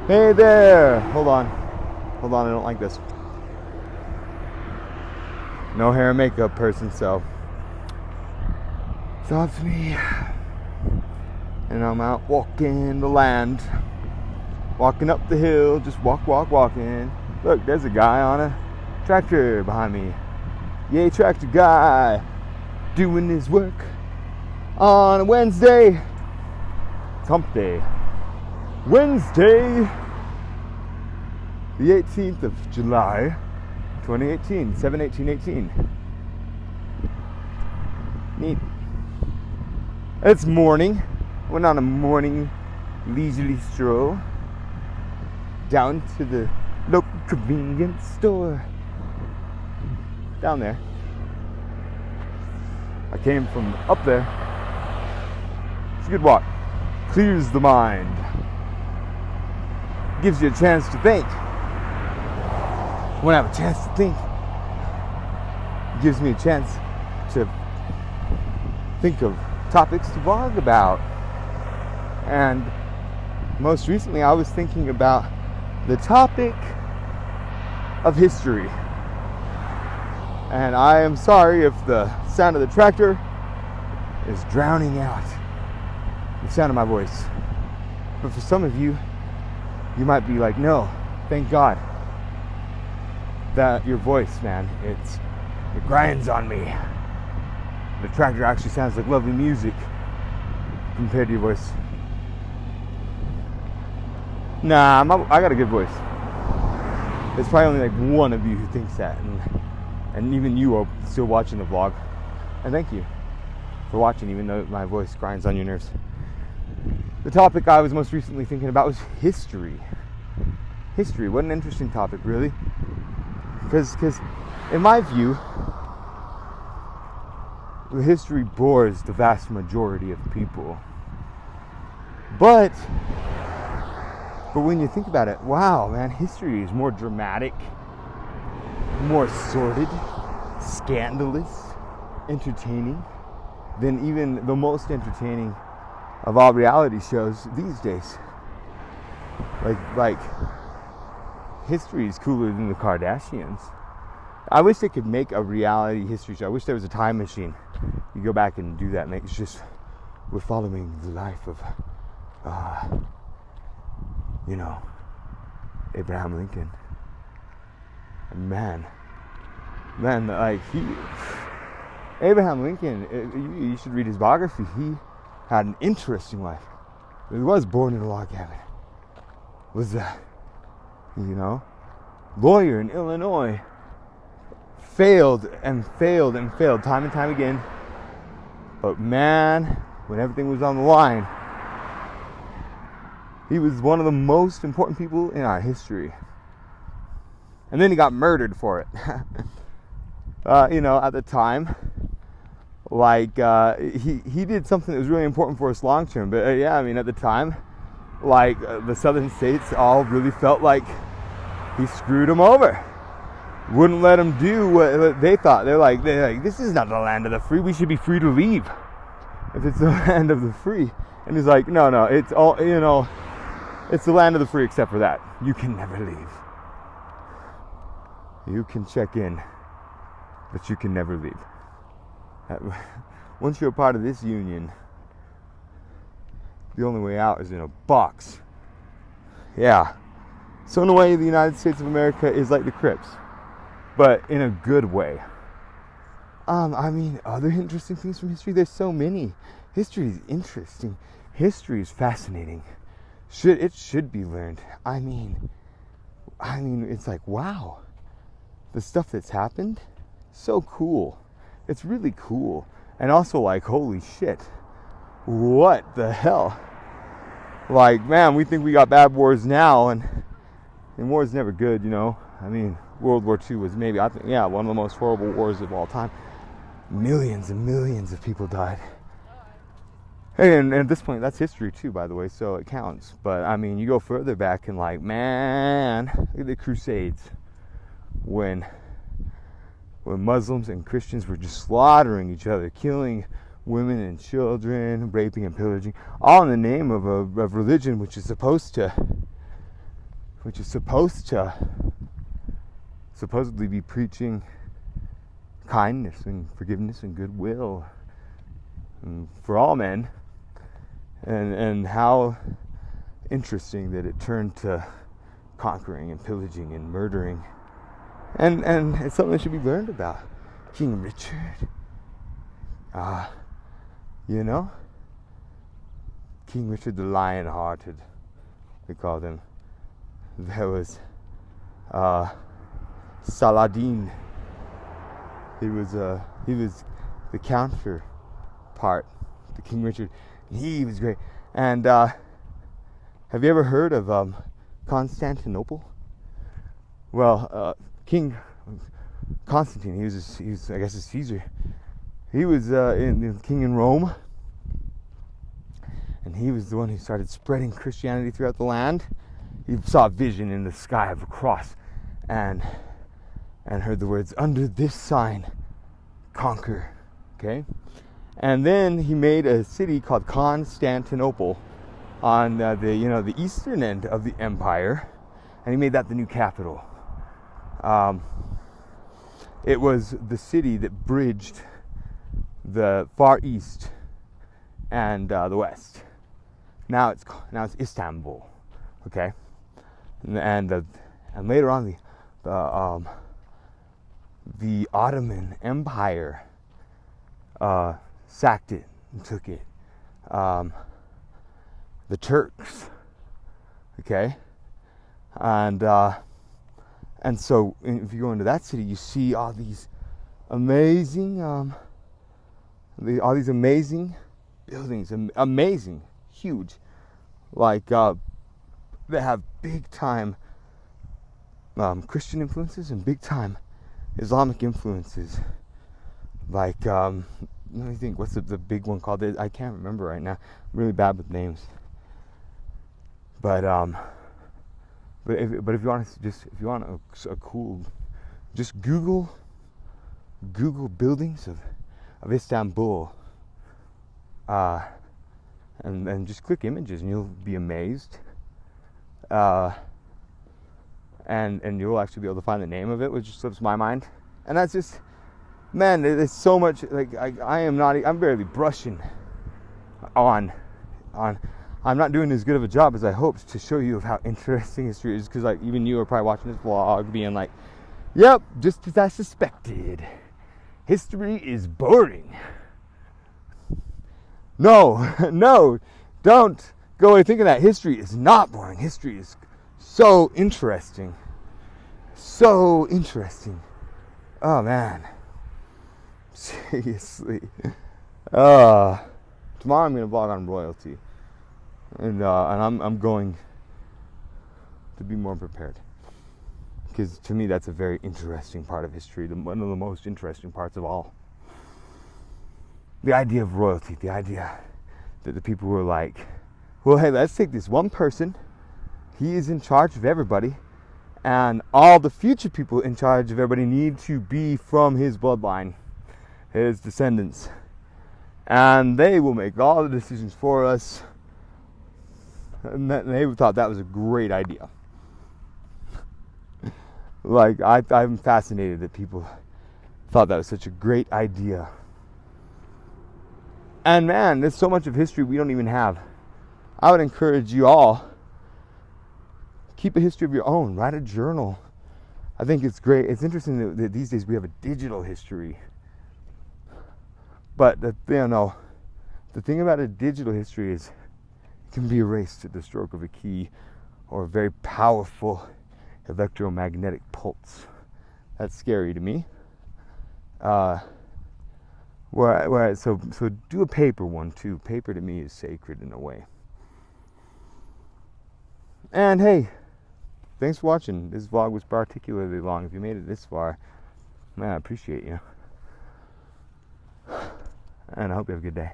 Hey there! Hold on, I don't like this. No hair and makeup person, so it's me. And I'm out walking the land. Walking up the hill, just walking. Look, there's a guy on a tractor behind me. Yay, tractor guy, doing his work on a Wednesday. It's hump day. Wednesday, the 18th of July, 2018, 7/18/18. Neat. It's morning. Went on a morning leisurely stroll down to the local convenience store. Down there. I came from up there. It's a good walk. Clears the mind. Gives you a chance to think. When I have a chance to think, it gives me a chance to think of topics to blog about. And most recently I was thinking about the topic of history. And I am sorry if the sound of the tractor is drowning out the sound of my voice. But for some of you, you might be like, no, thank God that your voice, man, it grinds on me. The tractor actually sounds like lovely music compared to your voice. Nah, I got a good voice. There's probably only like one of you who thinks that, and even you are still watching the vlog. And thank you for watching, even though my voice grinds on your nerves. The topic I was most recently thinking about was history. History, what an interesting topic, really. Because in my view, history bores the vast majority of people. But when you think about it, wow, man, history is more dramatic, more sordid, scandalous, entertaining than even the most entertaining of all reality shows these days. Like history is cooler than the Kardashians. I wish they could make a reality history show. I wish there was a time machine. You go back and do that. And it's just, we're following the life of, Abraham Lincoln. And man, like Abraham Lincoln, you should read his biography. He had an interesting life. He was born in a log cabin. Was lawyer in Illinois. Failed time and time again. But man, when everything was on the line, he was one of the most important people in our history. And then he got murdered for it. At the time, he did something that was really important for us long term. But at the time, the southern states all really felt like he screwed them over. Wouldn't let them do what they thought. They're like, this is not the land of the free. We should be free to leave if it's the land of the free. And he's like, no, it's all, it's the land of the free except for that. You can never leave. You can check in, but you can never leave. Once you're a part of this union, the only way out is in a box. Yeah. So in a way, the United States of America is like the Crips, but in a good way. Other interesting things from history, there's so many. History is interesting. History is fascinating. It should be learned. It's like, wow. The stuff that's happened, so cool. It's really cool. And also like, holy shit. What the hell? Like, man, we think we got bad wars now, and war's never good, World War II was maybe, one of the most horrible wars of all time. Millions and millions of people died. And at this point, that's history too, by the way, so it counts. But, you go further back and look at the Crusades. When Muslims and Christians were just slaughtering each other, killing women and children, raping and pillaging, all in the name of religion which is supposed to which is supposedly be preaching kindness and forgiveness and goodwill for all men, and how interesting that it turned to conquering and pillaging and murdering, and it's something that should be learned about. King Richard, you know, King Richard the Lion-Hearted, they called him. There was Saladin. He was the counterpart to King Richard. He was great. And have you ever heard of Constantinople? Well, King Constantine, he was I guess a Caesar. He was king in Rome, and he was the one who started spreading Christianity throughout the land. He saw a vision in the sky of a cross, and heard the words, "Under this sign, conquer." Okay, and then he made a city called Constantinople on the eastern end of the empire, and he made that the new capital. It was the city that bridged the Far East and the West. Now it's Istanbul. Okay, and later on the Ottoman Empire sacked it and took it. The Turks, okay, and so if you go into that city, you see all these amazing, buildings, amazing, huge, like they have big time Christian influences and big time Islamic influences. Like let me think, what's the big one called? I can't remember right now. I'm really bad with names. But if you want a cool, just Google buildings of Istanbul, and just click images, and you'll be amazed. And you'll actually be able to find the name of it, which slips my mind. And that's just, man, there's so much. Like I'm barely brushing on. I'm not doing as good of a job as I hoped to show you of how interesting history is, because like even you are probably watching this vlog being like, "Yep, just as I suspected. History is boring." No, don't go away thinking that. History is not boring. History is so interesting. So interesting. Oh man. Seriously. Tomorrow I'm gonna vlog on royalty. And I'm going to be more prepared, because to me that's a very interesting part of history, one of the most interesting parts of all. The idea of royalty, the idea that the people were like, well, hey, let's take this one person, he is in charge of everybody, and all the future people in charge of everybody need to be from his bloodline, his descendants, and they will make all the decisions for us. And they thought that was a great idea. Like, I'm fascinated that people thought that was such a great idea. And man, there's so much of history we don't even have. I would encourage you all, keep a history of your own. Write a journal. I think it's great. It's interesting that these days we have a digital history. But the thing about a digital history is, can be erased at the stroke of a key or a very powerful electromagnetic pulse. That's scary to me. So do a paper one too. Paper to me is sacred in a way. And hey, thanks for watching. This vlog was particularly long. If you made it this far, man, I appreciate you. And I hope you have a good day.